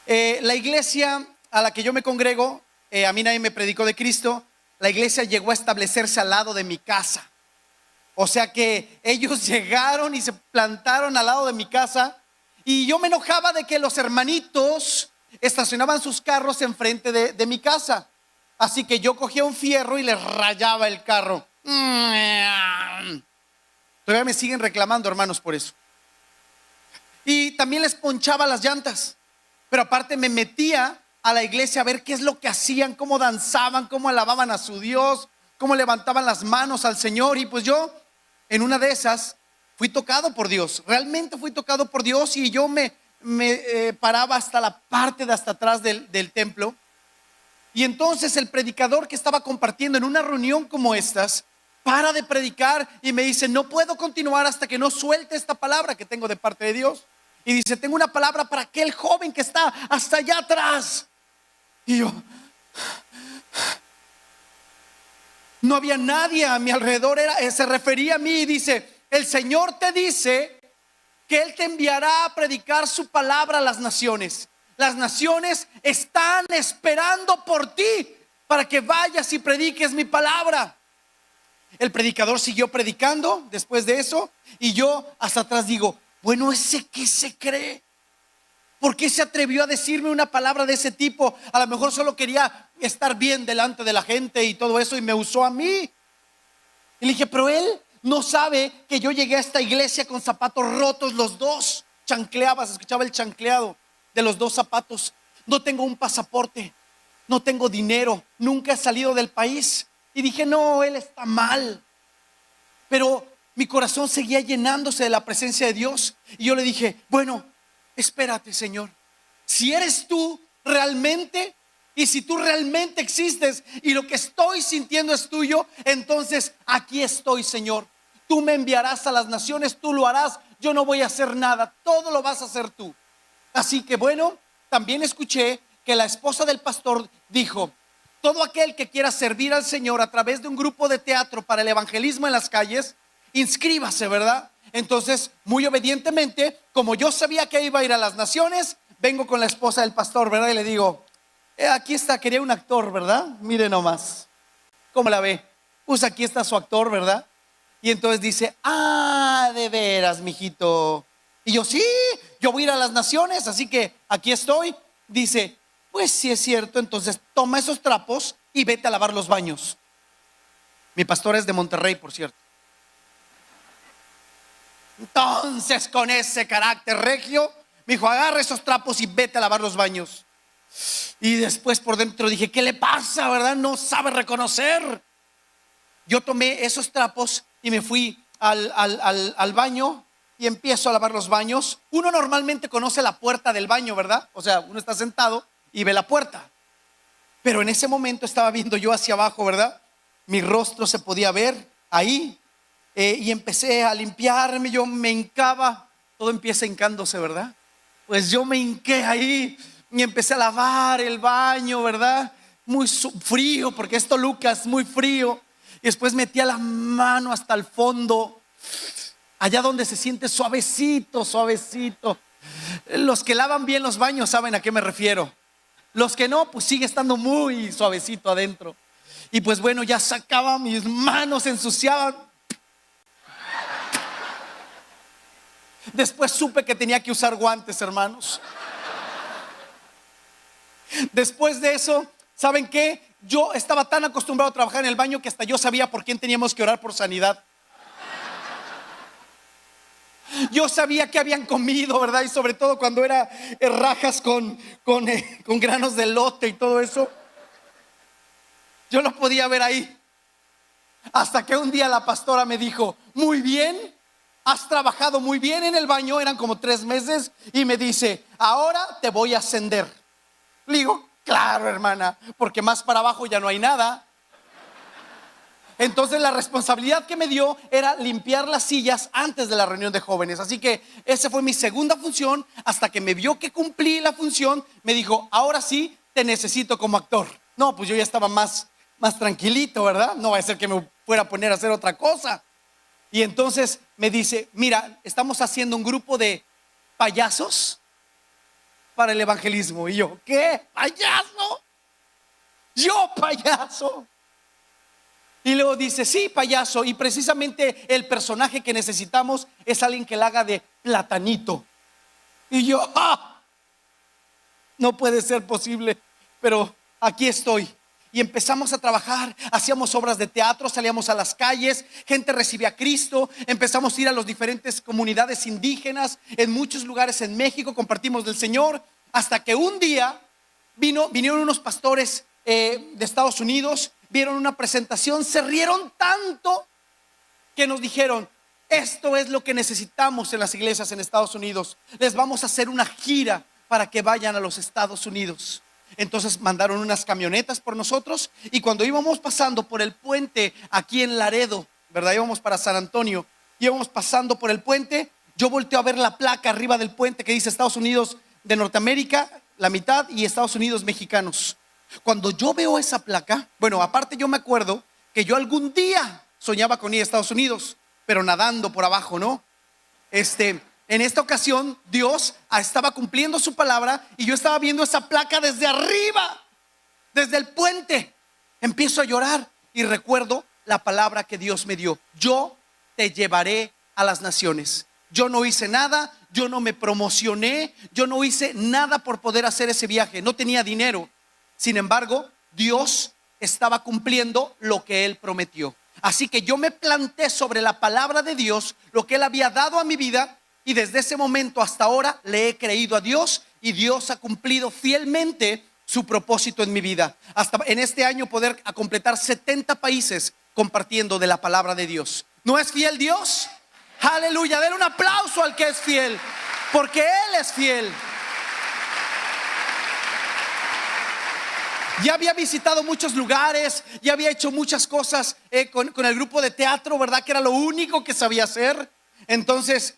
La iglesia a la que yo me congrego, a mí nadie me predicó de Cristo. La iglesia llegó a establecerse al lado de mi casa. O sea que ellos llegaron y se plantaron al lado de mi casa. Y yo me enojaba de que los hermanitos estacionaban sus carros enfrente de mi casa. Así que yo cogía un fierro y les rayaba el carro. Todavía me siguen reclamando, hermanos, por eso. Y también les ponchaba las llantas. Pero aparte me metía a la iglesia a ver qué es lo que hacían, cómo danzaban, cómo alababan a su Dios, cómo levantaban las manos al Señor. Y pues yo, en una de esas, fui tocado por Dios. Realmente fui tocado por Dios. Y yo me paraba hasta la parte de hasta atrás del templo. Y entonces el predicador que estaba compartiendo en una reunión como estas para de predicar y me dice: no puedo continuar hasta que no suelte esta palabra que tengo de parte de Dios. Y dice: tengo una palabra para aquel joven que está hasta allá atrás. Y yo, no había nadie a mi alrededor, se refería a mí y dice: el Señor te dice que Él te enviará a predicar su palabra a las naciones. Las naciones están esperando por ti para que vayas y prediques mi palabra. El predicador siguió predicando después de eso y yo hasta atrás digo: bueno, ¿ese qué se cree? ¿Por qué se atrevió a decirme una palabra de ese tipo? A lo mejor solo quería estar bien delante de la gente y todo eso y me usó a mí. Y le dije: pero él no sabe que yo llegué a esta iglesia con zapatos rotos, los dos. Chancleaba, se escuchaba el chancleado de los dos zapatos. No tengo un pasaporte, no tengo dinero, nunca he salido del país. Y dije: no, él está mal. Pero mi corazón seguía llenándose de la presencia de Dios. Y yo le dije: bueno, espérate, Señor. Si eres tú realmente, y si tú realmente existes y lo que estoy sintiendo es tuyo, entonces aquí estoy, Señor. Tú me enviarás a las naciones, tú lo harás. Yo no voy a hacer nada, todo lo vas a hacer tú. Así que bueno, también escuché que la esposa del pastor dijo: todo aquel que quiera servir al Señor a través de un grupo de teatro para el evangelismo en las calles, inscríbase, ¿verdad? Entonces, muy obedientemente, como yo sabía que iba a ir a las naciones, vengo con la esposa del pastor, ¿verdad? Y le digo: aquí está, quería un actor, ¿verdad? Mire nomás, ¿cómo la ve? Pues aquí está su actor, ¿verdad? Y entonces dice: ah, de veras, mijito. Y yo: sí, yo voy a ir a las naciones, así que aquí estoy. Dice: pues sí es cierto, entonces toma esos trapos y vete a lavar los baños. Mi pastor es de Monterrey, por cierto. Entonces, con ese carácter regio, me dijo: agarra esos trapos y vete a lavar los baños. Y después por dentro dije: ¿qué le pasa, verdad? No sabe reconocer. Yo tomé esos trapos y me fui al baño y empiezo a lavar los baños. Uno normalmente conoce la puerta del baño, ¿verdad? O sea, uno está sentado y ve la puerta. Pero en ese momento estaba viendo yo hacia abajo, ¿verdad? Mi rostro se podía ver ahí. Y empecé a limpiarme, yo me hincaba. Todo empieza hincándose, ¿verdad? Pues yo me hinqué ahí y empecé a lavar el baño, ¿verdad? Muy frío, porque es Toluca, es muy frío. Y después metía la mano hasta el fondo, allá donde se siente suavecito, suavecito. Los que lavan bien los baños saben a qué me refiero. Los que no, pues sigue estando muy suavecito adentro. Y pues bueno, ya sacaba mis manos, se ensuciaban. Después supe que tenía que usar guantes, hermanos. Después de eso, ¿saben qué? Yo estaba tan acostumbrado a trabajar en el baño que hasta yo sabía por quién teníamos que orar por sanidad. Yo sabía que habían comido, ¿verdad? Y sobre todo cuando era rajas con granos de elote y todo eso. Yo lo podía ver ahí. Hasta que un día la pastora me dijo: muy bien, has trabajado muy bien en el baño. Eran como 3 meses. Y me dice: ahora te voy a ascender. Le digo: claro, hermana, porque más para abajo ya no hay nada. Entonces la responsabilidad que me dio era limpiar las sillas antes de la reunión de jóvenes. Así que esa fue mi segunda función. Hasta que me vio que cumplí la función, me dijo: ahora sí te necesito como actor. No, pues yo ya estaba más tranquilito, ¿verdad? No va a ser que me fuera a poner a hacer otra cosa. Y entonces me dice: mira, estamos haciendo un grupo de payasos para el evangelismo. Y yo, ¿qué? ¿Payaso? ¿Yo payaso? Y luego dice, sí, payaso. Y precisamente el personaje que necesitamos es alguien que la haga de platanito. Y yo, no puede ser posible, pero aquí estoy. Y empezamos a trabajar, hacíamos obras de teatro, salíamos a las calles, gente recibía a Cristo, empezamos a ir a las diferentes comunidades indígenas, en muchos lugares en México compartimos del Señor, hasta que un día vinieron unos pastores de Estados Unidos, vieron una presentación, se rieron tanto que nos dijeron, esto es lo que necesitamos en las iglesias en Estados Unidos, les vamos a hacer una gira para que vayan a los Estados Unidos. Entonces mandaron unas camionetas por nosotros y cuando íbamos pasando por el puente aquí en Laredo, ¿verdad? Íbamos para San Antonio, íbamos pasando por el puente, yo volteo a ver la placa arriba del puente que dice Estados Unidos de Norteamérica, la mitad, y Estados Unidos mexicanos. Cuando yo veo esa placa, bueno, aparte yo me acuerdo que yo algún día soñaba con ir a Estados Unidos, pero nadando por abajo, ¿no? En esta ocasión Dios estaba cumpliendo su palabra y yo estaba viendo esa placa desde arriba, desde el puente. Empiezo a llorar y recuerdo la palabra que Dios me dio: yo te llevaré a las naciones. Yo no hice nada, yo no me promocioné, yo no hice nada por poder hacer ese viaje, no tenía dinero. Sin embargo, Dios estaba cumpliendo lo que Él prometió. Así que yo me planté sobre la palabra de Dios, lo que Él había dado a mi vida. Y desde ese momento hasta ahora le he creído a Dios y Dios ha cumplido fielmente su propósito en mi vida. Hasta en este año poder completar 70 países compartiendo de la palabra de Dios. ¿No es fiel Dios? Aleluya, den un aplauso al que es fiel, porque Él es fiel. Ya había visitado muchos lugares, ya había hecho muchas cosas con el grupo de teatro, ¿verdad? Que era lo único que sabía hacer. Entonces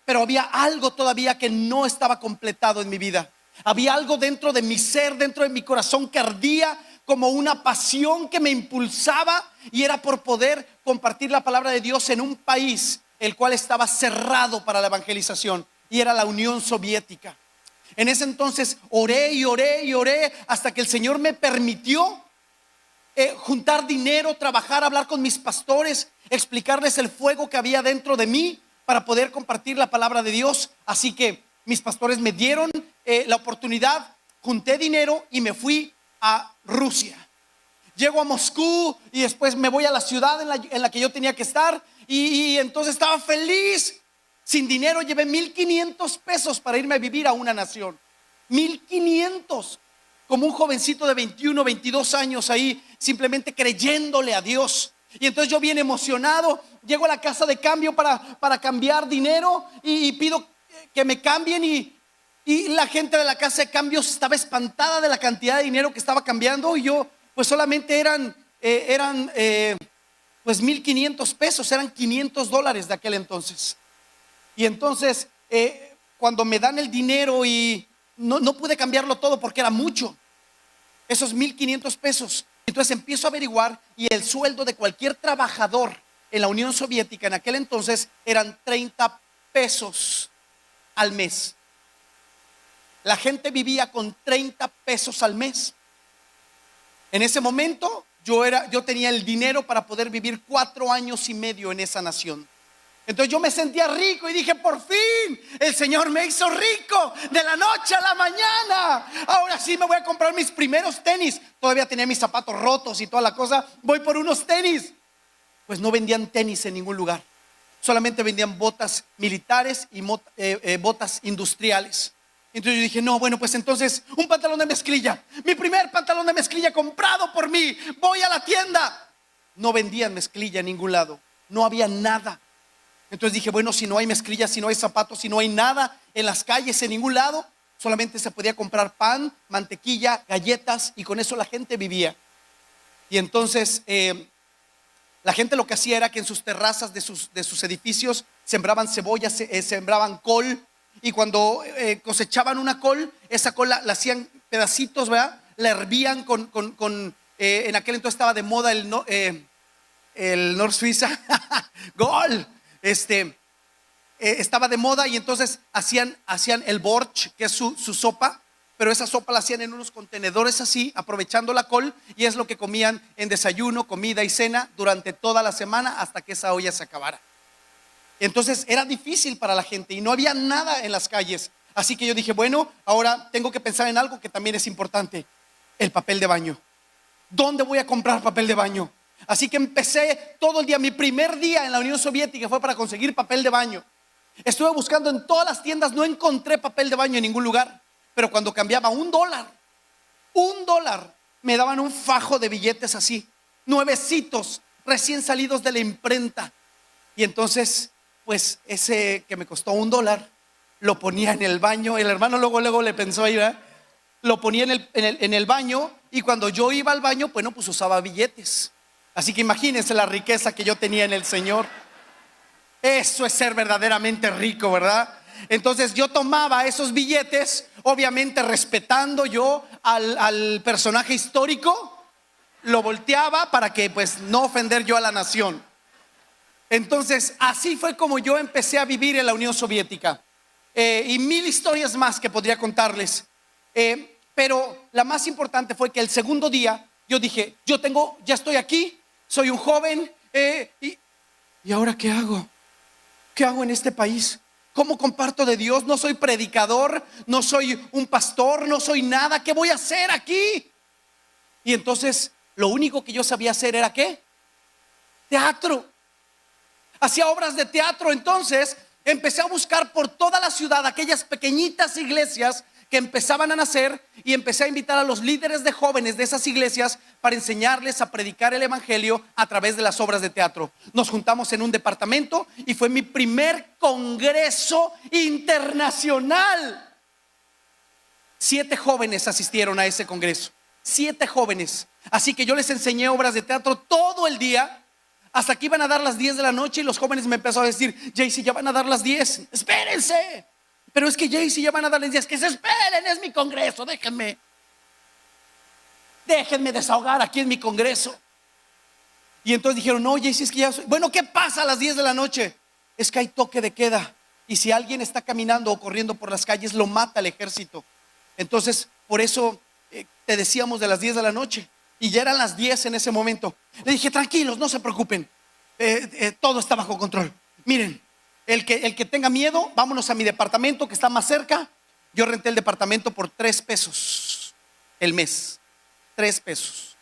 pero había algo todavía que no estaba completado en mi vida. Había algo dentro de mi ser, dentro de mi corazón, que ardía como una pasión que me impulsaba, y era por poder compartir la palabra de Dios en un país el cual estaba cerrado para la evangelización, y era la Unión Soviética. En ese entonces oré y oré y oré hasta que el Señor me permitió juntar dinero, trabajar, hablar con mis pastores, explicarles el fuego que había dentro de mí para poder compartir la palabra de Dios. Así que mis pastores me dieron la oportunidad, junté dinero y me fui a Rusia. Llego a Moscú y después me voy a la ciudad en la que yo tenía que estar, y entonces estaba feliz. Sin dinero llevé 1,500 pesos para irme a vivir a una nación. 1,500, como un jovencito de 21, 22 años ahí, simplemente creyéndole a Dios. Y entonces yo bien emocionado llego a la casa de cambio para cambiar dinero y pido que me cambien, y la gente de la casa de cambio estaba espantada de la cantidad de dinero que estaba cambiando, y yo pues solamente eran pues 1,500 pesos, eran $500 de aquel entonces. Y entonces cuando me dan el dinero y no pude cambiarlo todo porque era mucho, esos 1,500 pesos. Entonces empiezo a averiguar, y el sueldo de cualquier trabajador en la Unión Soviética en aquel entonces eran 30 pesos al mes. La gente vivía con 30 pesos al mes. En ese momento yo tenía el dinero para poder vivir 4 años y medio en esa nación. Entonces yo me sentía rico y dije: por fin el Señor me hizo rico de la noche a la mañana. Ahora sí me voy a comprar mis primeros tenis. Todavía tenía mis zapatos rotos y toda la cosa. Voy por unos tenis. Pues no vendían tenis en ningún lugar. Solamente vendían botas militares y botas industriales. Entonces yo dije: no, bueno, pues entonces un pantalón de mezclilla. Mi primer pantalón de mezclilla comprado por mí. Voy a la tienda. No vendían mezclilla en ningún lado. No había nada. Entonces dije: bueno, si no hay mezclilla, si no hay zapatos, si no hay nada en las calles, en ningún lado, solamente se podía comprar pan, mantequilla, galletas, y con eso la gente vivía. Y entonces la gente lo que hacía era que en sus terrazas de sus edificios sembraban cebollas, sembraban col, y cuando cosechaban una col, esa col la hacían pedacitos, ¿verdad? La hervían en aquel entonces estaba de moda el North Suiza Gol. estaba de moda y entonces hacían el borsch, que es su sopa, pero esa sopa la hacían en unos contenedores así, aprovechando la col, y es lo que comían en desayuno, comida y cena durante toda la semana hasta que esa olla se acabara. Entonces era difícil para la gente y no había nada en las calles. Así que yo dije, bueno, ahora tengo que pensar en algo que también es importante: el papel de baño. ¿Dónde voy a comprar papel de baño? Así que empecé todo el día. Mi primer día en la Unión Soviética fue para conseguir papel de baño. Estuve buscando en todas las tiendas, no encontré papel de baño en ningún lugar. Pero cuando cambiaba $1, me daban un fajo de billetes así, nuevecitos, recién salidos de la imprenta. Y entonces, pues ese que me costó $1, lo ponía en el baño. El hermano luego le pensó ahí, ¿verdad? Lo ponía en el baño, y cuando yo iba al baño, bueno, pues usaba billetes. Así que imagínense la riqueza que yo tenía en el Señor. Eso es ser verdaderamente rico, ¿verdad? Entonces yo tomaba esos billetes, obviamente respetando yo al personaje histórico, lo volteaba para que pues no ofender yo a la nación. Entonces así fue como yo empecé a vivir en la Unión Soviética. Y mil historias más que podría contarles. Pero la más importante fue que el segundo día yo dije, ya estoy aquí, soy un joven, ¿y ahora qué hago? ¿Qué hago en este país? ¿Cómo comparto de Dios? No soy predicador, no soy un pastor, no soy nada. ¿Qué voy a hacer aquí? Y entonces lo único que yo sabía hacer era ¿qué? Teatro. Hacía obras de teatro. Entonces empecé a buscar por toda la ciudad aquellas pequeñitas iglesias que empezaban a nacer, y empecé a invitar a los líderes de jóvenes de esas iglesias para enseñarles a predicar el evangelio a través de las obras de teatro. Nos juntamos en un departamento y fue mi primer congreso internacional. 7 jóvenes asistieron a ese congreso, 7 jóvenes. Así que yo les enseñé obras de teatro todo el día, hasta que iban a dar las 10 de la noche, y los jóvenes me empezaron a decir, JC, ya van a dar las 10, espérense. Pero es que JC, ya van a dar las 10, que se esperen, es mi congreso, déjenme desahogar aquí en mi congreso. Y entonces dijeron, no, JC, es que ya bueno, ¿qué pasa a las 10 de la noche? Es que hay toque de queda, y si alguien está caminando o corriendo por las calles, lo mata el ejército. Entonces por eso te decíamos de las 10 de la noche, y ya eran las 10 en ese momento. Le dije, tranquilos, no se preocupen, todo está bajo control. Miren, el que tenga miedo, vámonos a mi departamento que está más cerca. Yo renté el departamento por $3 el mes, $3.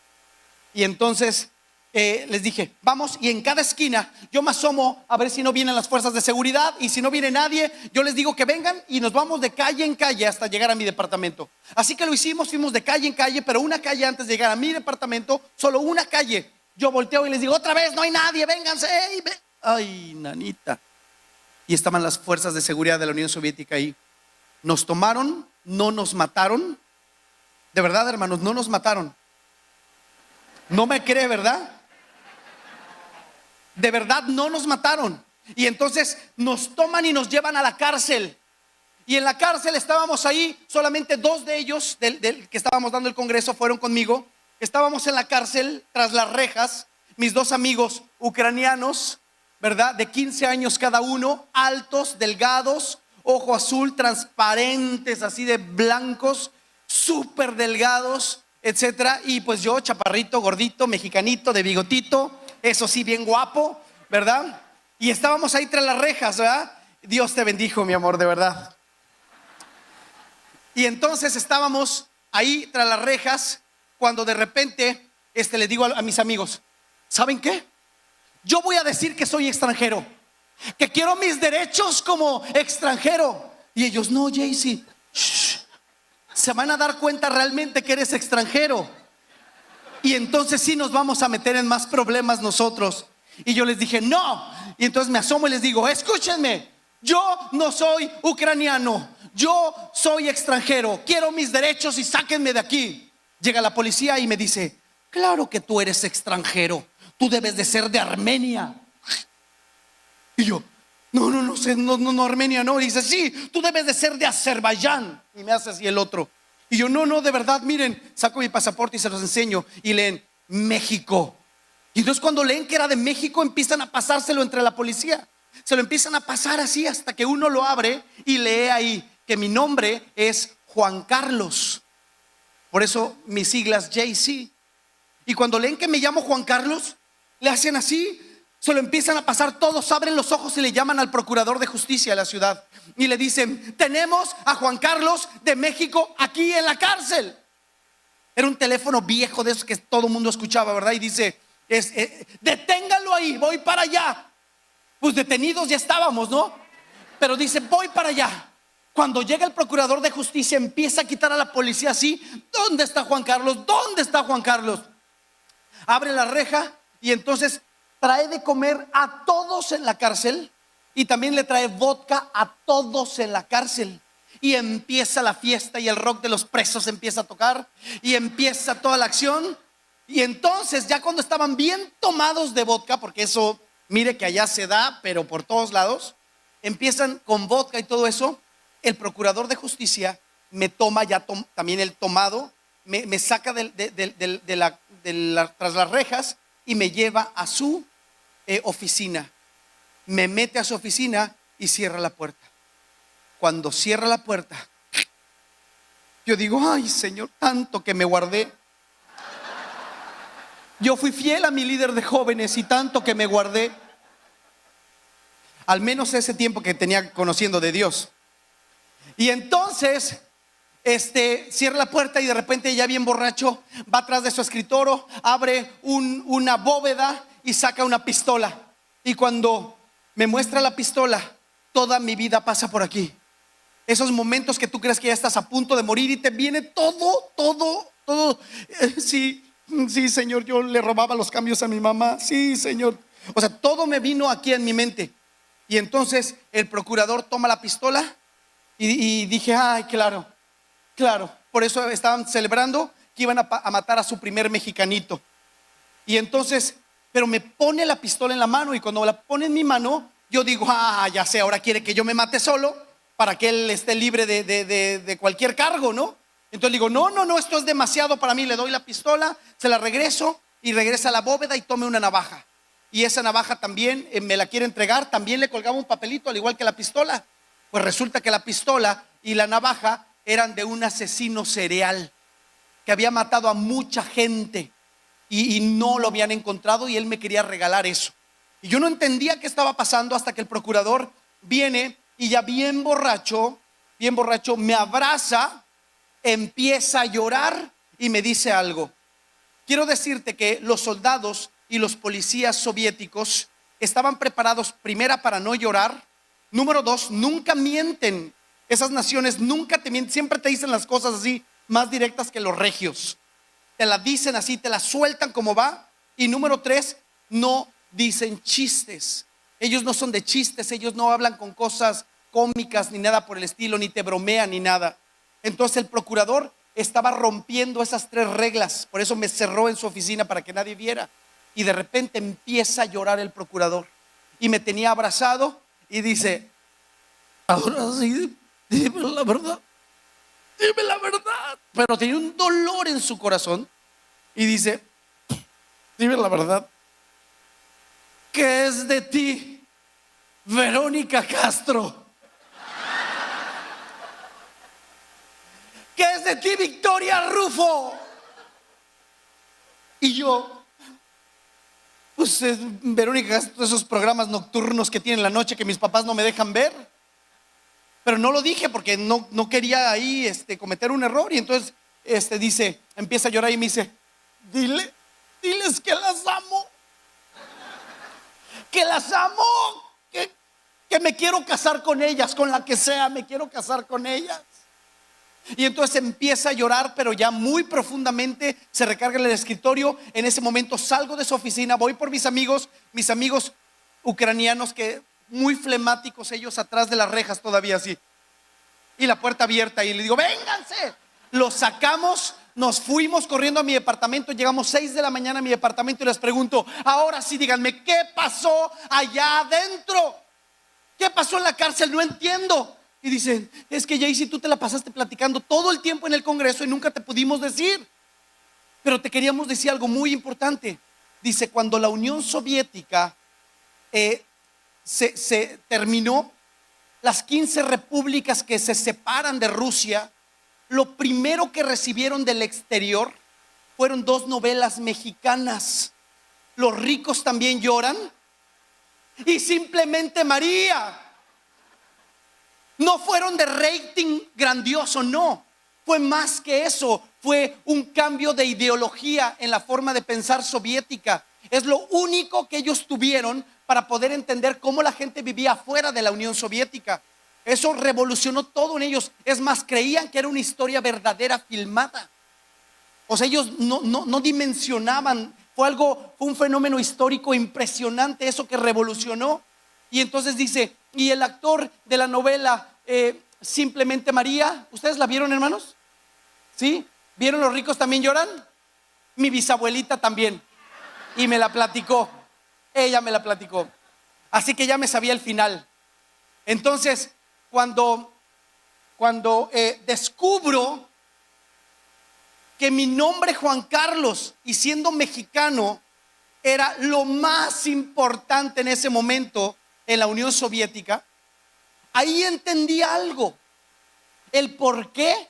Y entonces les dije, vamos, y en cada esquina yo me asomo a ver si no vienen las fuerzas de seguridad, y si no viene nadie, yo les digo que vengan, y nos vamos de calle en calle hasta llegar a mi departamento. Así que lo hicimos, fuimos de calle en calle, pero una calle antes de llegar a mi departamento, solo una calle. Yo volteo y les digo, otra vez, no hay nadie, vénganse. Ay, nanita. Y estaban las fuerzas de seguridad de la Unión Soviética ahí. Nos tomaron, no nos mataron. De verdad, hermanos, no nos mataron. No me cree, ¿verdad? De verdad no nos mataron. Y entonces nos toman y nos llevan a la cárcel. Y en la cárcel estábamos ahí, solamente 2 de ellos del que estábamos dando el congreso fueron conmigo. Estábamos en la cárcel tras las rejas, mis 2 amigos ucranianos, ¿verdad? De 15 años cada uno, altos, delgados, ojo azul, transparentes, así de blancos, súper delgados, etcétera. Y pues yo, chaparrito, gordito, mexicanito, de bigotito, eso sí, bien guapo, ¿verdad? Y estábamos ahí tras las rejas, ¿verdad? Dios te bendijo, mi amor, de verdad. Y entonces estábamos ahí tras las rejas, cuando de repente le digo a mis amigos, ¿saben qué? Yo voy a decir que soy extranjero, que quiero mis derechos como extranjero. Y ellos, no, JC, se van a dar cuenta realmente que eres extranjero, y entonces sí nos vamos a meter en más problemas nosotros. Y yo les dije, no. Y entonces me asomo y les digo, escúchenme, yo no soy ucraniano, yo soy extranjero, quiero mis derechos y sáquenme de aquí. Llega la policía y me dice, claro que tú eres extranjero, tú debes de ser de Armenia. Y yo, no, Armenia no. Y dice, sí, tú debes de ser de Azerbaiyán. Y me hace así el otro. Y yo, no, de verdad, miren, saco mi pasaporte y se los enseño. Y leen, México. Y entonces cuando leen que era de México, empiezan a pasárselo entre la policía. se lo empiezan a pasar así hasta que uno lo abre y lee ahí que mi nombre es Juan Carlos. Por eso mis siglas JC. Y cuando leen que me llamo Juan Carlos, le hacen así, se lo empiezan a pasar, todos abren los ojos y le llaman al procurador de justicia de la ciudad y le dicen: tenemos a Juan Carlos de México aquí en la cárcel. Era un teléfono viejo de esos que todo el mundo escuchaba, ¿verdad? Y dice: deténganlo ahí, voy para allá. Pues detenidos ya estábamos, ¿no? Pero dice: voy para allá. Cuando llega el procurador de justicia, empieza a quitar a la policía así. ¿Dónde está Juan Carlos? ¿Dónde está Juan Carlos? Abre la reja y entonces trae de comer a todos en la cárcel y también le trae vodka a todos en la cárcel. Y empieza la fiesta y el rock de los presos empieza a tocar y empieza toda la acción. Y entonces ya cuando estaban bien tomados de vodka, porque eso, mire que allá se da, pero por todos lados, empiezan con vodka y todo eso, el procurador de justicia me toma ya también el tomado, me saca tras las rejas y me lleva a su oficina. Me mete a su oficina y cierra la puerta. Cuando cierra la puerta, yo digo: ay, Señor, tanto que me guardé. Yo fui fiel a mi líder de jóvenes y tanto que me guardé. Al menos ese tiempo que tenía conociendo de Dios. Y entonces cierra la puerta y de repente, ya bien borracho, va atrás de su escritorio, abre una bóveda y saca una pistola. Y cuando me muestra la pistola, toda mi vida pasa por aquí. Esos momentos que tú crees que ya estás a punto de morir y te viene todo. Sí, Señor, yo le robaba los cambios a mi mamá. Sí, Señor. O sea, todo me vino aquí en mi mente. Y entonces el procurador toma la pistola y dije: ay, claro. Por eso estaban celebrando que iban a matar a su primer mexicanito. Y entonces, pero me pone la pistola en la mano y cuando la pone en mi mano, yo digo: ya sé, ahora quiere que yo me mate solo para que él esté libre de cualquier cargo, ¿no? Entonces digo: no, esto es demasiado para mí. Le doy la pistola, se la regreso y regresa a la bóveda y tome una navaja. Y esa navaja también me la quiere entregar. También le colgaba un papelito al igual que la pistola. Pues resulta que la pistola y la navaja eran de un asesino serial que había matado a mucha gente y no lo habían encontrado y él me quería regalar eso. Y yo no entendía qué estaba pasando hasta que el procurador viene y ya bien borracho, me abraza, empieza a llorar y me dice algo. Quiero decirte que los soldados y los policías soviéticos estaban preparados, primera, para no llorar. Número dos, nunca mienten. Esas naciones nunca te mienten, siempre te dicen las cosas así, más directas que los regios. Te la dicen así, te la sueltan como va. Y número tres, no dicen chistes. Ellos no son de chistes, ellos no hablan con cosas cómicas ni nada por el estilo, ni te bromean ni nada. Entonces el procurador estaba rompiendo esas tres reglas, por eso me cerró en su oficina para que nadie viera. Y de repente empieza a llorar el procurador y me tenía abrazado y dice: ahora sí, dime la verdad. Pero tenía un dolor en su corazón y dice: dime la verdad. ¿Qué es de ti, Verónica Castro? ¿Qué es de ti, Victoria Rufo? Y yo, pues Verónica Castro, esos programas nocturnos que tienen la noche que mis papás no me dejan ver. Pero no lo dije porque no quería ahí cometer un error. Y entonces empieza a llorar y me dice: diles que las amo. Que las amo. Que me quiero casar con ellas, con la que sea, me quiero casar con ellas. Y entonces empieza a llorar, pero ya muy profundamente. Se recarga en el escritorio. En ese momento salgo de su oficina, voy por mis amigos ucranianos, que muy flemáticos ellos, atrás de las rejas todavía así, y la puerta abierta, y le digo: vénganse. Los sacamos, nos fuimos corriendo a mi departamento. Llegamos 6 de la mañana a mi departamento y les pregunto: ahora sí, díganme, ¿qué pasó allá adentro? ¿Qué pasó en la cárcel? No entiendo. Y dicen: es que Jaycee, tú te la pasaste platicando todo el tiempo en el Congreso y nunca te pudimos decir, pero te queríamos decir algo muy importante. Dice: cuando la Unión Soviética se terminó, las 15 repúblicas que se separan de Rusia, lo primero que recibieron del exterior fueron 2 novelas mexicanas, Los ricos también lloran y Simplemente María. No fueron de rating grandioso, no. Fue más que eso, fue un cambio de ideología en la forma de pensar soviética. Es lo único que ellos tuvieron para poder entender cómo la gente vivía fuera de la Unión Soviética. Eso revolucionó todo en ellos. Es más, creían que era una historia verdadera filmada. O sea, ellos no dimensionaban. Fue un fenómeno histórico impresionante, eso que revolucionó. Y entonces dice, y el actor de la novela Simplemente María, ¿ustedes la vieron, hermanos? ¿Sí? ¿Vieron Los ricos también lloran? Mi bisabuelita también. Y me la platicó. Ella me la platicó. Así que ya me sabía el final. Entonces, cuando descubro que mi nombre Juan Carlos, y siendo mexicano, era lo más importante en ese momento en la Unión Soviética, ahí entendí algo, el por qué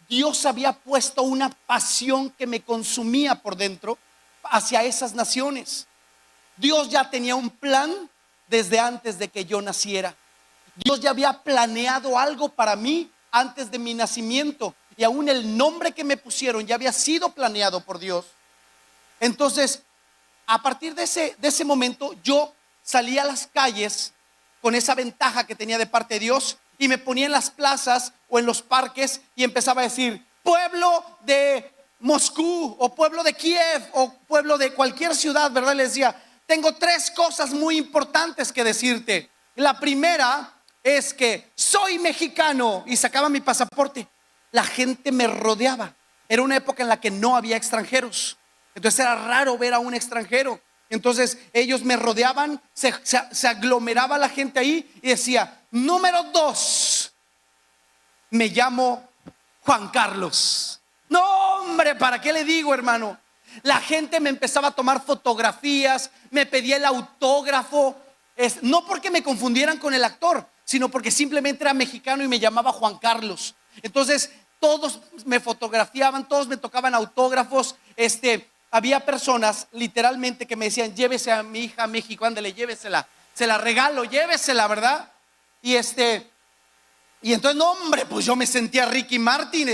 Dios había puesto una pasión que me consumía por dentro hacia esas naciones. Dios ya tenía un plan desde antes de que yo naciera. Dios ya había planeado algo para mí antes de mi nacimiento, y aún el nombre que me pusieron ya había sido planeado por Dios. Entonces, a partir de ese momento, yo salí a las calles con esa ventaja que tenía de parte de Dios, y me ponía en las plazas o en los parques y empezaba a decir: pueblo de Moscú, o pueblo de Kiev, o pueblo de cualquier ciudad, ¿verdad? Les decía: tengo 3 cosas muy importantes que decirte. La primera es que soy mexicano, y sacaba mi pasaporte. La gente me rodeaba. Era una época en la que no había extranjeros, entonces era raro ver a un extranjero. Entonces ellos me rodeaban, se aglomeraba la gente ahí y decía: número 2, me llamo Juan Carlos. No, hombre, ¿para qué le digo, hermano? La gente me empezaba a tomar fotografías, me pedía el autógrafo, no porque me confundieran con el actor, sino porque simplemente era mexicano y me llamaba Juan Carlos. Entonces todos me fotografiaban, todos me tocaban autógrafos. Había personas literalmente que me decían: llévese a mi hija a México, ándale, llévesela, se la regalo, llévesela, ¿verdad? Y entonces, no, hombre, pues yo me sentía Ricky Martin,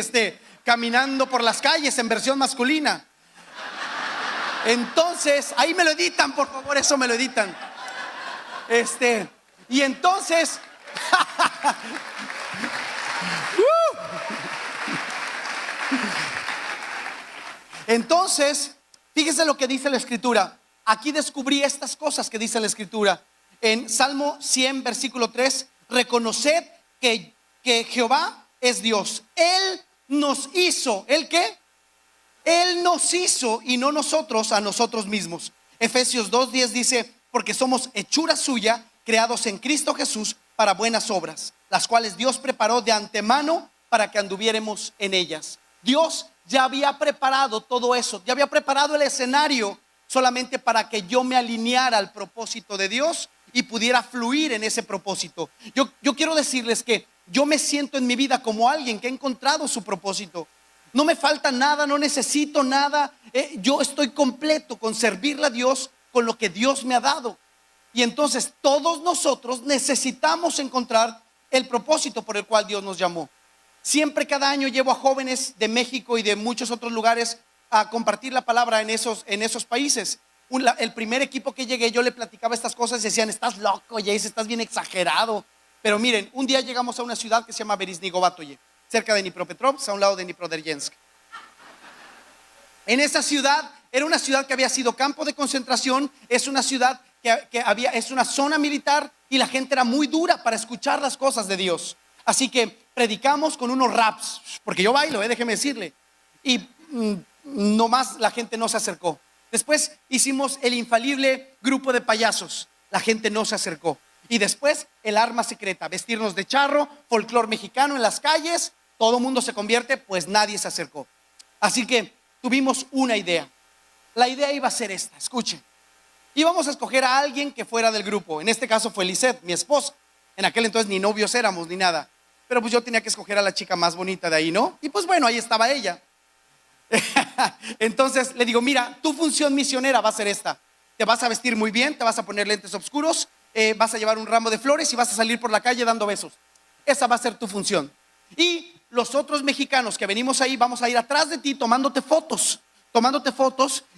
caminando por las calles en versión masculina. Entonces, ahí me lo editan, por favor, eso me lo editan. Y entonces entonces, fíjese lo que dice la Escritura. Aquí descubrí estas cosas que dice la Escritura. En Salmo 100, versículo 3, reconoced que Jehová es Dios. Él nos hizo. ¿El qué? Él nos hizo, y no nosotros a nosotros mismos. Efesios 2:10 dice: porque somos hechura suya, creados en Cristo Jesús para buenas obras, las cuales Dios preparó de antemano para que anduviéramos en ellas. Dios ya había preparado todo eso, ya había preparado el escenario solamente para que yo me alineara al propósito de Dios y pudiera fluir en ese propósito. Yo quiero decirles que yo me siento en mi vida como alguien que ha encontrado su propósito. No me falta nada, no necesito nada. Yo estoy completo con servirle a Dios con lo que Dios me ha dado. Y entonces todos nosotros necesitamos encontrar el propósito por el cual Dios nos llamó. Siempre, cada año, llevo a jóvenes de México y de muchos otros lugares a compartir la palabra en esos países. El primer equipo que llegué, yo le platicaba estas cosas y decían: estás loco, Jace, estás bien exagerado. Pero miren, un día llegamos a una ciudad que se llama Beresnigovatoye, cerca de Dnipropetrovsk, a un lado de Dniproderyensk. En esa ciudad, era una ciudad que había sido campo de concentración. Es una ciudad es una zona militar, y la gente era muy dura para escuchar las cosas de Dios. Así que predicamos con unos raps, porque yo bailo, déjeme decirle. Y nomás la gente no se acercó. Después hicimos el infalible grupo de payasos. La gente no se acercó. Y después el arma secreta, vestirnos de charro, folclor mexicano en las calles. Todo el mundo se convierte, pues nadie se acercó. Así que tuvimos una idea. La idea iba a ser esta, escuchen. íbamos a escoger a alguien que fuera del grupo. En este caso fue Lisette, mi esposa. En aquel entonces ni novios éramos ni nada, pero pues yo tenía que escoger a la chica más bonita de ahí, ¿no? Y pues bueno, ahí estaba ella. Entonces le digo, mira, tu función misionera va a ser esta: te vas a vestir muy bien, te vas a poner lentes oscuros, vas a llevar un ramo de flores y vas a salir por la calle dando besos. Esa va a ser tu función. Y los otros mexicanos que venimos ahí vamos a ir atrás de ti tomándote fotos.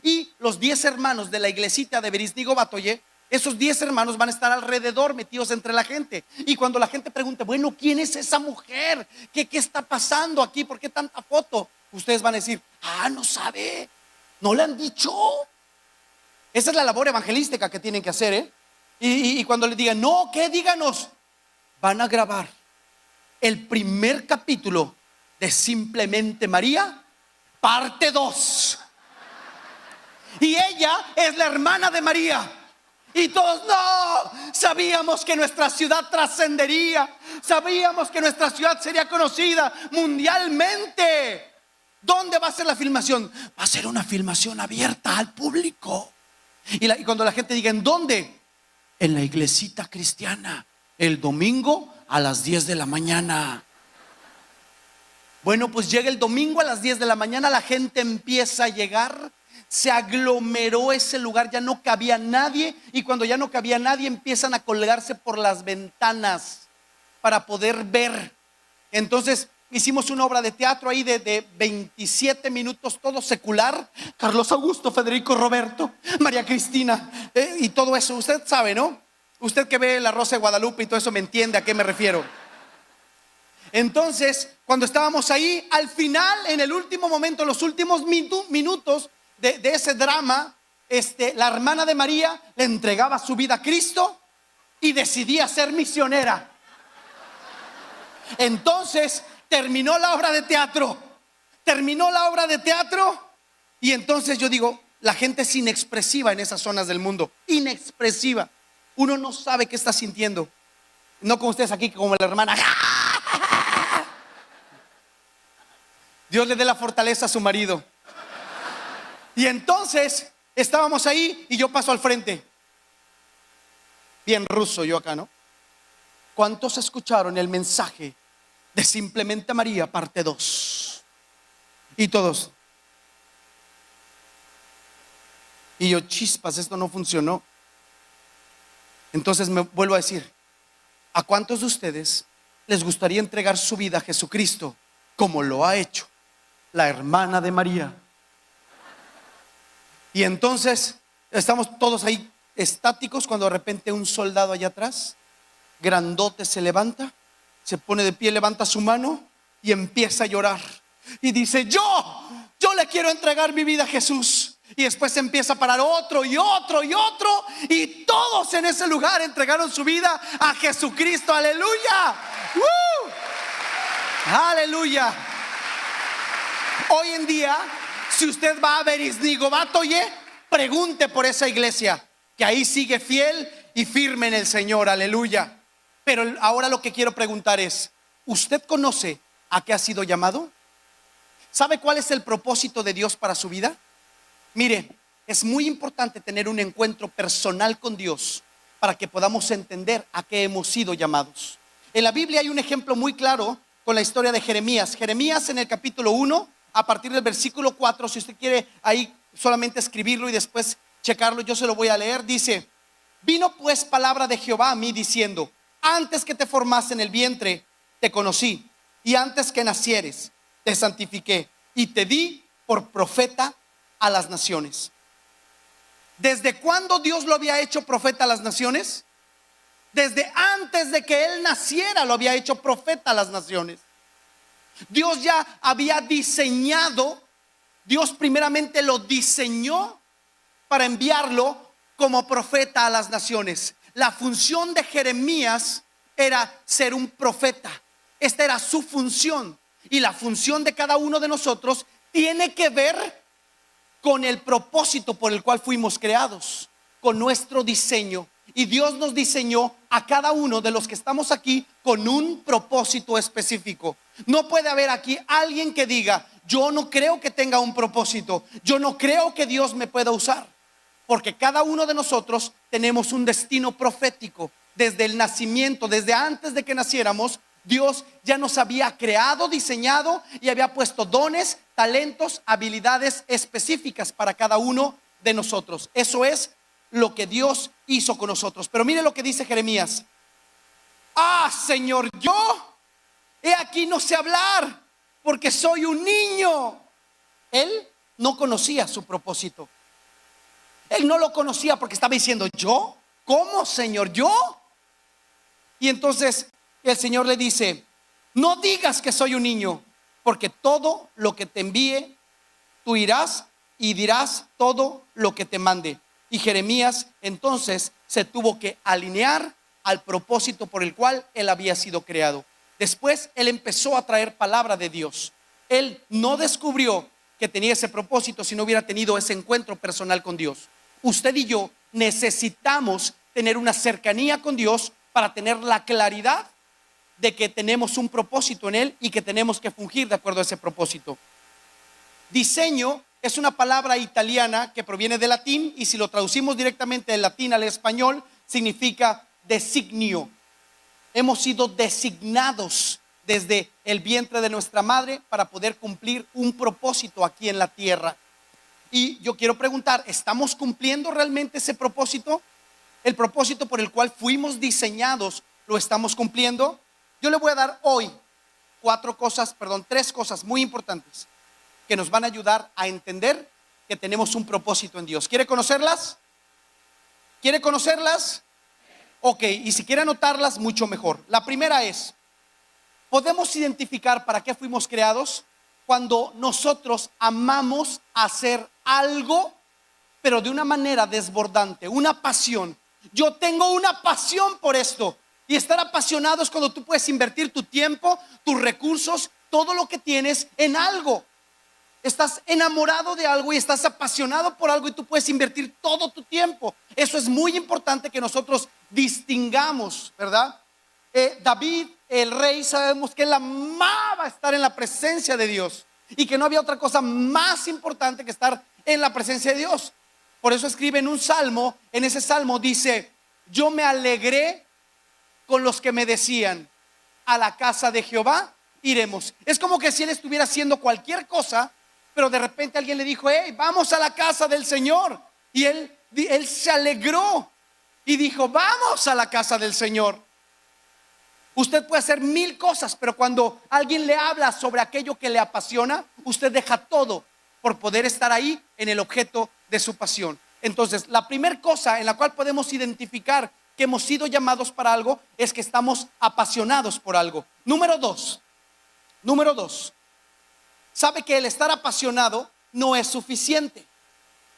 Y los 10 hermanos de la iglesita de Berisnigo Batoye, esos 10 hermanos van a estar alrededor, metidos entre la gente. Y cuando la gente pregunte, bueno, ¿quién es esa mujer? ¿Qué está pasando aquí? ¿Por qué tanta foto? Ustedes van a decir, no sabe, no le han dicho. Esa es la labor evangelística que tienen que hacer, ¿eh? Y cuando les digan, no, ¿qué? Díganos. Van a grabar el primer capítulo de Simplemente María, parte 2. Y ella es la hermana de María. Y todos, no, sabíamos que nuestra ciudad trascendería, sabíamos que nuestra ciudad sería conocida mundialmente. ¿Dónde va a ser la filmación? Va a ser una filmación abierta al público. Y cuando la gente diga, ¿en dónde? En la iglesita cristiana, el domingo a las 10 de la mañana. Bueno, pues llega el domingo a las 10 de la mañana, la gente empieza a llegar. Se aglomeró ese lugar, ya no cabía nadie. Y cuando ya no cabía nadie, empiezan a colgarse por las ventanas para poder ver. Entonces hicimos una obra de teatro ahí de 27 minutos, todo secular. Carlos Augusto, Federico Roberto, María Cristina, y todo eso. Usted sabe, ¿no? Usted que ve La Rosa de Guadalupe y todo eso me entiende a qué me refiero. Entonces, cuando estábamos ahí, al final, en el último momento, los últimos minutos de ese drama, la hermana de María le entregaba su vida a Cristo y decidía ser misionera. Entonces terminó la obra de teatro. Y entonces yo digo, la gente es inexpresiva en esas zonas del mundo. Inexpresiva. Uno no sabe qué está sintiendo. No como ustedes aquí, como la hermana. Dios le dé la fortaleza a su marido. Y entonces estábamos ahí y yo paso al frente. Bien ruso yo acá, ¿no? ¿Cuántos escucharon el mensaje de Simplemente María, parte 2? Y todos. Y yo, chispas, esto no funcionó. Entonces me vuelvo a decir, ¿a cuántos de ustedes les gustaría entregar su vida a Jesucristo como lo ha hecho la hermana de María? Y entonces estamos todos ahí estáticos cuando de repente un soldado allá atrás, grandote, se levanta, se pone de pie, levanta su mano y empieza a llorar. Y dice, yo le quiero entregar mi vida a Jesús. Y después empieza a parar otro y otro y otro. Y todos en ese lugar entregaron su vida a Jesucristo. ¡Aleluya! ¡Aleluya! Hoy en día, si usted va a Berisnigo Batoye, pregunte por esa iglesia, que ahí sigue fiel y firme en el Señor. ¡Aleluya! Pero ahora lo que quiero preguntar es, ¿usted conoce a qué ha sido llamado? ¿Sabe cuál es el propósito de Dios para su vida? Mire, es muy importante tener un encuentro personal con Dios para que podamos entender a qué hemos sido llamados. En la Biblia hay un ejemplo muy claro con la historia de Jeremías. Jeremías, en el capítulo 1, a partir del versículo 4, si usted quiere ahí solamente escribirlo y después checarlo, yo se lo voy a leer. Dice, vino pues palabra de Jehová a mí diciendo, antes que te formase en el vientre, te conocí, y antes que nacieres, te santifiqué, y te di por profeta a las naciones. ¿Desde cuándo Dios lo había hecho profeta a las naciones? Desde antes de que él naciera lo había hecho profeta a las naciones. Dios ya había diseñado, Dios primeramente lo diseñó para enviarlo como profeta a las naciones. La función de Jeremías era ser un profeta. Esta era su función. Y la función de cada uno de nosotros tiene que ver con el propósito por el cual fuimos creados, con nuestro diseño. Y Dios nos diseñó a cada uno de los que estamos aquí con un propósito específico. No puede haber aquí alguien que diga, yo no creo que tenga un propósito, yo no creo que Dios me pueda usar. Porque cada uno de nosotros tenemos un destino profético. Desde el nacimiento, desde antes de que naciéramos, Dios ya nos había creado, diseñado y había puesto dones, talentos, habilidades específicas para cada uno de nosotros. Eso es lo que Dios hizo con nosotros. Pero mire lo que dice Jeremías. Señor, yo he aquí no sé hablar porque soy un niño. Él no conocía su propósito. Él no lo conocía porque estaba diciendo, ¿yo? ¿Cómo, Señor? ¿Yo? Y entonces el Señor le dice, no digas que soy un niño, porque todo lo que te envíe, tú irás y dirás todo lo que te mande. Y Jeremías entonces se tuvo que alinear al propósito por el cual él había sido creado. Después él empezó a traer palabra de Dios. Él no descubrió que tenía ese propósito si no hubiera tenido ese encuentro personal con Dios. Usted y yo necesitamos tener una cercanía con Dios para tener la claridad de que tenemos un propósito en Él y que tenemos que fungir de acuerdo a ese propósito. Diseño es una palabra italiana que proviene del latín y si lo traducimos directamente del latín al español significa designio. Hemos sido designados desde el vientre de nuestra madre para poder cumplir un propósito aquí en la tierra. Y yo quiero preguntar, ¿estamos cumpliendo realmente ese propósito? El propósito por el cual fuimos diseñados, ¿lo estamos cumpliendo? Yo le voy a dar hoy tres cosas muy importantes que nos van a ayudar a entender que tenemos un propósito en Dios. ¿Quiere conocerlas? ¿Quiere conocerlas? Ok, y si quiere anotarlas, mucho mejor. La primera es, ¿podemos identificar para qué fuimos creados? Cuando nosotros amamos hacer algo, pero de una manera desbordante, una pasión. Yo tengo una pasión por esto. Y estar apasionado es cuando tú puedes invertir tu tiempo, tus recursos, todo lo que tienes en algo. Estás enamorado de algo y estás apasionado por algo y tú puedes invertir todo tu tiempo. Eso es muy importante que nosotros distingamos, ¿verdad? David, el rey, sabemos que él amaba estar en la presencia de Dios y que no había otra cosa más importante que estar en la presencia de Dios. Por eso escribe en un salmo, en ese salmo dice, yo me alegré con los que me decían, a la casa de Jehová iremos. Es como que si él estuviera haciendo cualquier cosa, pero de repente alguien le dijo, hey, vamos a la casa del Señor. Y él se alegró y dijo, vamos a la casa del Señor. Usted puede hacer 1000 cosas, pero cuando alguien le habla sobre aquello que le apasiona, usted deja todo por poder estar ahí en el objeto de su pasión. Entonces, la primera cosa en la cual podemos identificar que hemos sido llamados para algo es que estamos apasionados por algo. Número dos, sabe que el estar apasionado no es suficiente,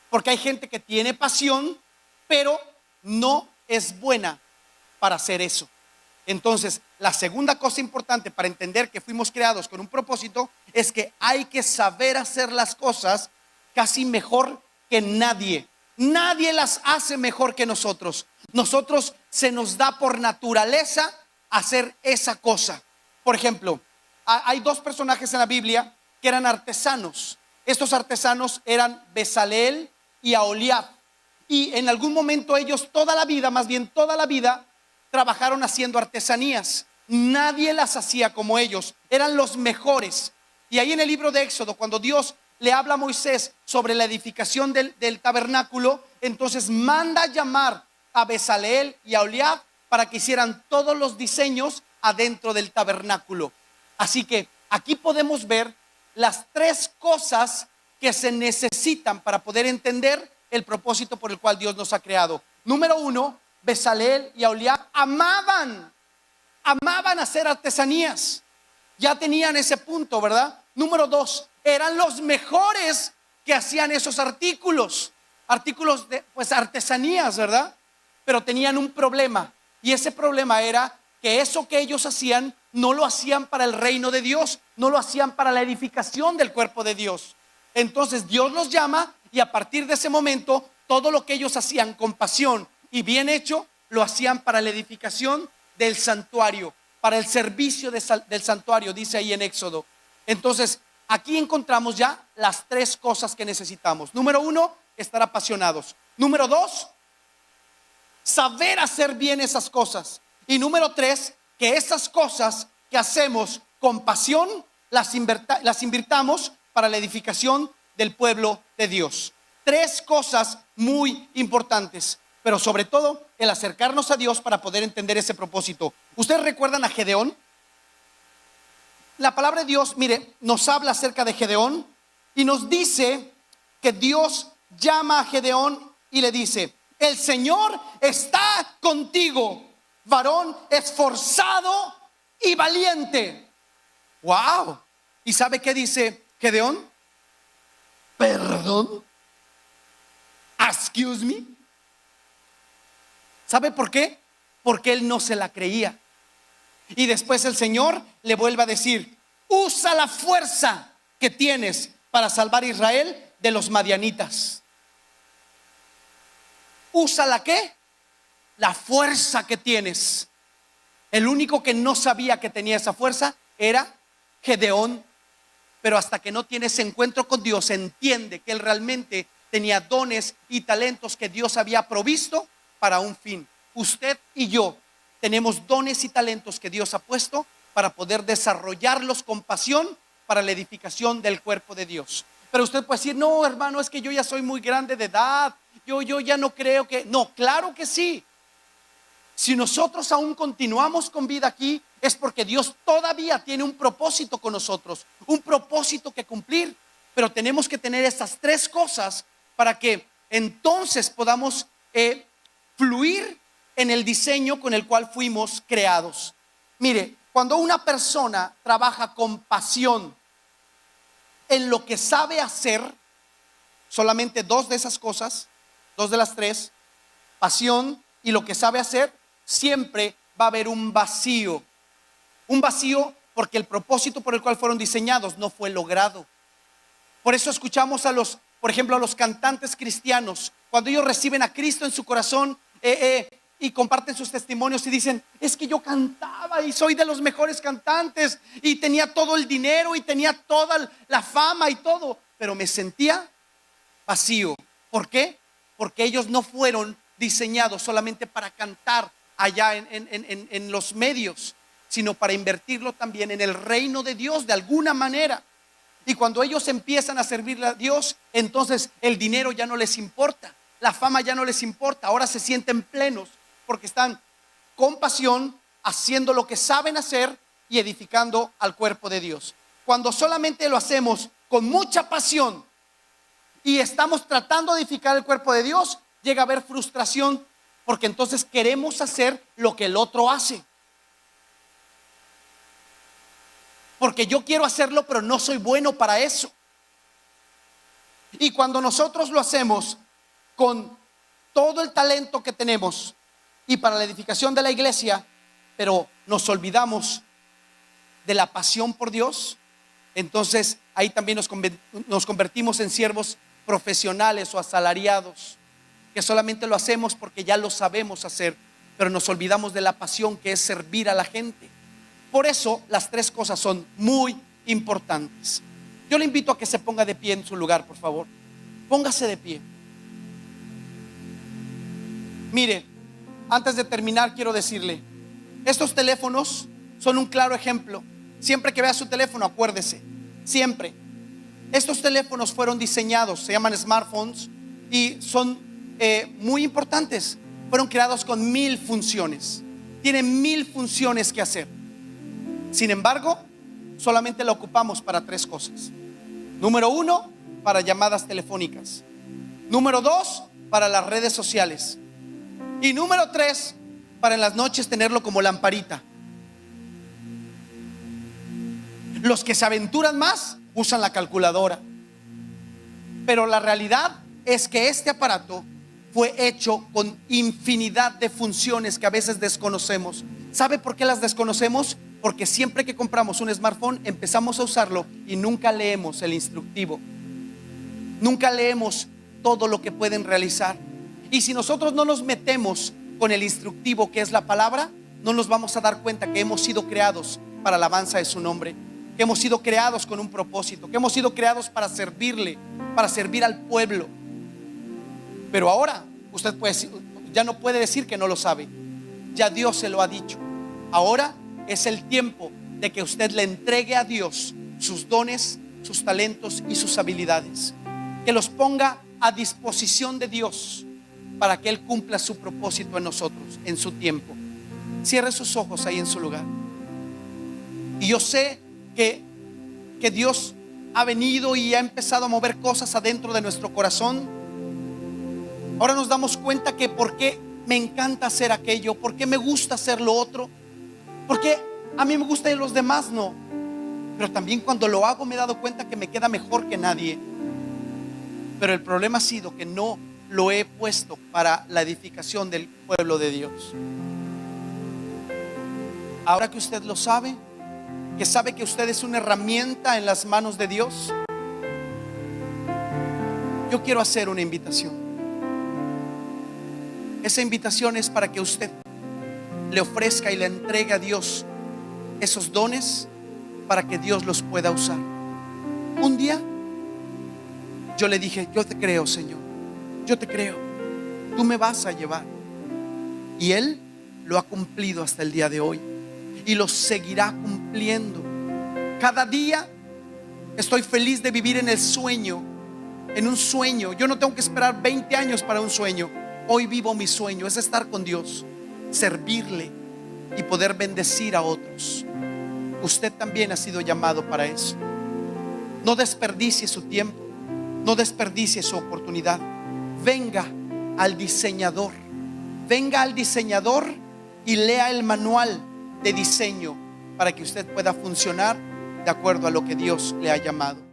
porque hay gente que tiene pasión, pero no es buena para hacer eso. Entonces, la segunda cosa importante para entender que fuimos creados con un propósito es que hay que saber hacer las cosas casi mejor que nadie. Nadie las hace mejor que nosotros. Nosotros se nos da por naturaleza hacer esa cosa. Por ejemplo, hay 2 personajes en la Biblia que eran artesanos. Estos artesanos eran Bezaleel y Aholiab. Y en algún momento ellos toda la vida, trabajaron haciendo artesanías. Nadie las hacía como ellos. Eran los mejores. Y ahí en el libro de Éxodo, cuando Dios le habla a Moisés sobre la edificación del tabernáculo, entonces manda llamar a Bezaleel y a Aholiab para que hicieran todos los diseños adentro del tabernáculo. Así que aquí podemos ver las 3 cosas que se necesitan para poder entender el propósito por el cual Dios nos ha creado. Número 1, Bezaleel y Aholiab amaban hacer artesanías. Ya tenían ese punto, ¿verdad? Número 2, eran los mejores que hacían esos artículos de artesanías, ¿verdad? Pero tenían un problema, y ese problema era que eso que ellos hacían no lo hacían para el reino de Dios, no lo hacían para la edificación del cuerpo de Dios. Entonces Dios los llama y a partir de ese momento todo lo que ellos hacían con pasión y bien hecho lo hacían para la edificación del santuario, para el servicio del santuario, dice ahí en Éxodo. Entonces aquí encontramos ya las 3 cosas que necesitamos. Número 1, estar apasionados. Número 2, saber hacer bien esas cosas. Y número 3, que esas cosas que hacemos con pasión las invirtamos para la edificación del pueblo de Dios. 3 cosas muy importantes, pero sobre todo el acercarnos a Dios para poder entender ese propósito. ¿Ustedes recuerdan a Gedeón? La palabra de Dios, mire, nos habla acerca de Gedeón y nos dice que Dios llama a Gedeón y le dice: el Señor está contigo, varón esforzado y valiente. Wow. ¿Y sabe qué dice Gedeón? Perdón. Excuse me. ¿Sabe por qué? Porque él no se la creía. Y después el Señor le vuelve a decir: usa la fuerza que tienes para salvar a Israel de los madianitas. ¿Usa la qué? La fuerza que tienes. El único que no sabía que tenía esa fuerza era Gedeón. Pero hasta que no tiene ese encuentro con Dios, entiende que él realmente tenía dones y talentos que Dios había provisto para un fin. Usted y yo tenemos dones y talentos que Dios ha puesto para poder desarrollarlos con pasión para la edificación del cuerpo de Dios. Pero usted puede decir: no, hermano, es que yo ya soy muy grande de edad, yo ya no creo que... No, claro que sí. Si nosotros aún continuamos con vida aquí, es porque Dios todavía tiene un propósito con nosotros, un propósito que cumplir. Pero tenemos que tener estas 3 cosas para que entonces podamos fluir en el diseño con el cual fuimos creados. Mire, cuando una persona trabaja con pasión en lo que sabe hacer, solamente 2 de esas cosas, 2 de las 3, pasión y lo que sabe hacer, siempre va a haber un vacío. Un vacío porque el propósito por el cual fueron diseñados no fue logrado. Por eso escuchamos por ejemplo, a los cantantes cristianos, cuando ellos reciben a Cristo en su corazón y comparten sus testimonios y dicen: es que yo cantaba y soy de los mejores cantantes y tenía todo el dinero y tenía toda la fama y todo, pero me sentía vacío. ¿Por qué? Porque ellos no fueron diseñados solamente para cantar allá en los medios, sino para invertirlo también en el reino de Dios de alguna manera. Y cuando ellos empiezan a servirle a Dios, entonces el dinero ya no les importa, la fama ya no les importa. Ahora se sienten plenos porque están con pasión haciendo lo que saben hacer y edificando al cuerpo de Dios. Cuando solamente lo hacemos con mucha pasión y estamos tratando de edificar el cuerpo de Dios, llega a haber frustración, porque entonces queremos hacer lo que el otro hace. Porque yo quiero hacerlo, pero no soy bueno para eso. Y cuando nosotros lo hacemos con todo el talento que tenemos y para la edificación de la iglesia, pero nos olvidamos de la pasión por Dios, entonces ahí también nos convertimos en siervos profesionales o asalariados, que solamente lo hacemos porque ya lo sabemos hacer, pero nos olvidamos de la pasión que es servir a la gente. Por eso las 3 cosas son muy importantes. Yo le invito a que se ponga de pie en su lugar, por favor. Póngase de pie. Mire, antes de terminar quiero decirle, estos teléfonos son un claro ejemplo. Siempre que vea su teléfono, acuérdese, siempre. Estos teléfonos fueron diseñados, se llaman smartphones y son muy importantes. Fueron creados con 1000 funciones. Tienen 1000 funciones que hacer. Sin embargo, solamente la ocupamos para 3 cosas. Número 1, para llamadas telefónicas. Número 2, para las redes sociales. Y número 3, para en las noches tenerlo como lamparita. Los que se aventuran más usan la calculadora. Pero la realidad es que este aparato fue hecho con infinidad de funciones que a veces desconocemos. ¿Sabe por qué las desconocemos? Porque siempre que compramos un smartphone empezamos a usarlo y nunca leemos el instructivo. Nunca leemos todo lo que pueden realizar. Y si nosotros no nos metemos con el instructivo que es la palabra, no nos vamos a dar cuenta que hemos sido creados para la alabanza de su nombre, que hemos sido creados con un propósito, que hemos sido creados para servirle, para servir al pueblo. Pero ahora usted ya no puede decir que no lo sabe. Ya Dios se lo ha dicho. Ahora es el tiempo de que usted le entregue a Dios sus dones, sus talentos y sus habilidades. Que los ponga a disposición de Dios para que Él cumpla su propósito en nosotros, en su tiempo. Cierre sus ojos ahí en su lugar. Y yo sé que Dios ha venido y ha empezado a mover cosas adentro de nuestro corazón. Ahora nos damos cuenta que por qué me encanta hacer aquello, por qué me gusta hacer lo otro, por qué a mí me gusta y a los demás no. Pero también cuando lo hago me he dado cuenta que me queda mejor que nadie. Pero el problema ha sido que no lo he puesto para la edificación del pueblo de Dios. Ahora que usted lo sabe, que sabe que usted es una herramienta en las manos de Dios, yo quiero hacer una invitación. Esa invitación es para que usted le ofrezca y le entregue a Dios esos dones para que Dios los pueda usar. Un día yo le dije: yo te creo, Señor, yo te creo, tú me vas a llevar. Y Él lo ha cumplido hasta el día de hoy y lo seguirá cumpliendo. Cada día estoy feliz de vivir en el sueño, en un sueño. Yo no tengo que esperar 20 años para un sueño. Hoy vivo mi sueño, es estar con Dios, servirle y poder bendecir a otros. Usted también ha sido llamado para eso. No desperdicie su tiempo, no desperdicie su oportunidad. Venga al diseñador, venga al diseñador y lea el manual de diseño para que usted pueda funcionar de acuerdo a lo que Dios le ha llamado.